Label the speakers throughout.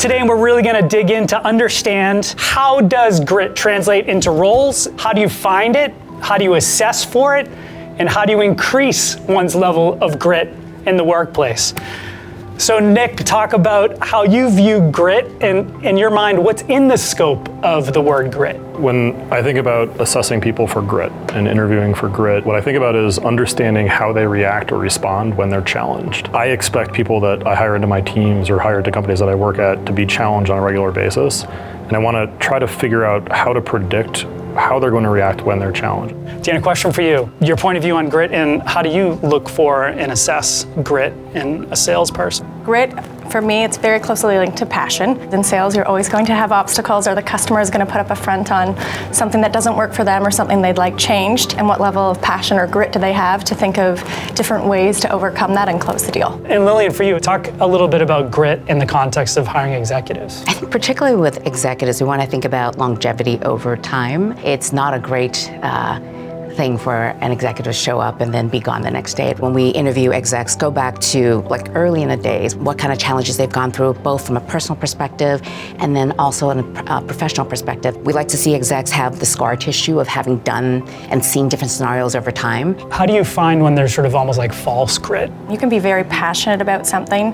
Speaker 1: today, and we're really gonna dig in to understand how does grit translate into roles? How do you find it? How do you assess for it? And how do you increase one's level of grit in the workplace? So Nick, talk about how you view grit, and in your mind, what's in the scope of the word grit?
Speaker 2: When I think about assessing people for grit and interviewing for grit, what I think about is understanding how they react or respond when they're challenged. I expect people that I hire into my teams or hire into companies that I work at to be challenged on a regular basis. And I want to try to figure out how to predict how they're going to react when they're challenged.
Speaker 1: Dan, a question for you. Your point of view on grit, and how do you look for and assess grit in a salesperson?
Speaker 3: Grit, for me, it's very closely linked to passion. In sales, you're always going to have obstacles, or the customer is going to put up a front on something that doesn't work for them or something they'd like changed. And what level of passion or grit do they have to think of different ways to overcome that and close the deal?
Speaker 1: And Lillian, for you, talk a little bit about grit in the context of hiring executives.
Speaker 4: I think particularly with executives, we want to think about longevity over time. It's not a great thing for an executive to show up and then be gone the next day. When we interview execs, go back to like early in the days, what kind of challenges they've gone through, both from a personal perspective and then also in a professional perspective. We like to see execs have the scar tissue of having done and seen different scenarios over time.
Speaker 1: How do you find when there's sort of almost like false grit?
Speaker 3: You can be very passionate about something,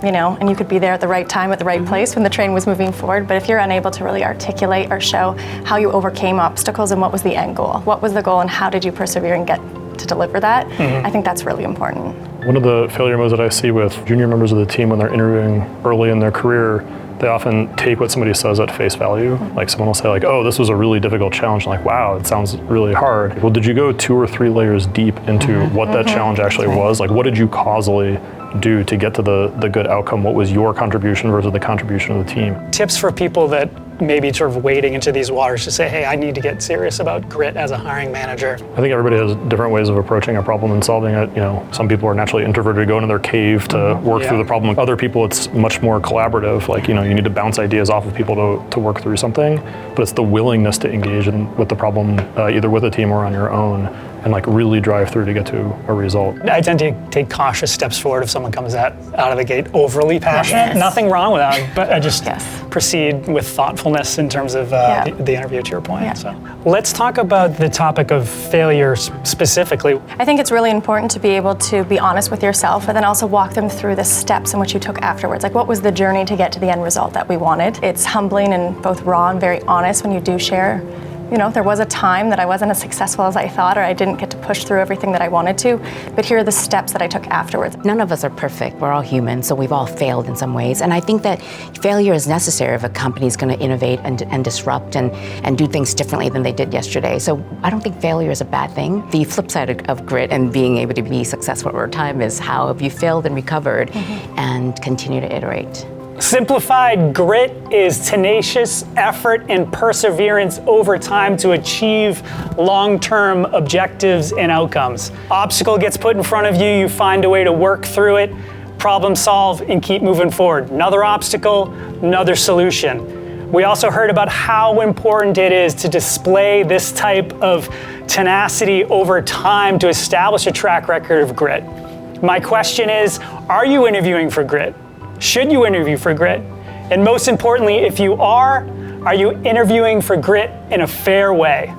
Speaker 3: and you could be there at the right time at the right place when the train was moving forward, but if you're unable to really articulate or show how you overcame obstacles and what was the end goal, what was the goal and how did you persevere and get to deliver that, I think that's really important.
Speaker 2: One of the failure modes that I see with junior members of the team when they're interviewing early in their career, they often take what somebody says at face value. Like someone will say like, oh, this was a really difficult challenge. I'm like, wow, it sounds really hard. Well, did you go 2 or 3 layers deep into what that challenge actually was? Like, what did you causally do to get to the good outcome? What was your contribution versus the contribution of the team?
Speaker 1: Tips for people that maybe sort of wading into these waters to say, hey, I need to get serious about grit as a hiring manager?
Speaker 2: I think everybody has different ways of approaching a problem and solving it. Some people are naturally introverted, go into their cave to work through the problem. Other people, it's much more collaborative. Like, you need to bounce ideas off of people to work through something, but it's the willingness to engage with the problem, either with a team or on your own, and like really drive through to get to a result. I tend to take cautious steps forward if someone comes out of the gate overly passionate. Yes. Nothing wrong with that, but I just proceed with thoughtfulness in terms of the interview, to your point. Yeah. So let's talk about the topic of failure specifically.
Speaker 3: I think it's really important to be able to be honest with yourself and then also walk them through the steps in which you took afterwards. Like, what was the journey to get to the end result that we wanted? It's humbling and both raw and very honest when you do share. There was a time that I wasn't as successful as I thought, or I didn't get to push through everything that I wanted to, but here are the steps that I took afterwards.
Speaker 4: None of us are perfect. We're all human, so we've all failed in some ways. And I think that failure is necessary if a company is going to innovate and disrupt and do things differently than they did yesterday. So I don't think failure is a bad thing. The flip side of grit and being able to be successful over time is how have you failed and recovered and continue to iterate.
Speaker 1: Simplified, grit is tenacious effort and perseverance over time to achieve long-term objectives and outcomes. Obstacle gets put in front of you, you find a way to work through it, problem solve, and keep moving forward. Another obstacle, another solution. We also heard about how important it is to display this type of tenacity over time to establish a track record of grit. My question is, are you interviewing for grit? Should you interview for grit? And most importantly, if you are you interviewing for grit in a fair way?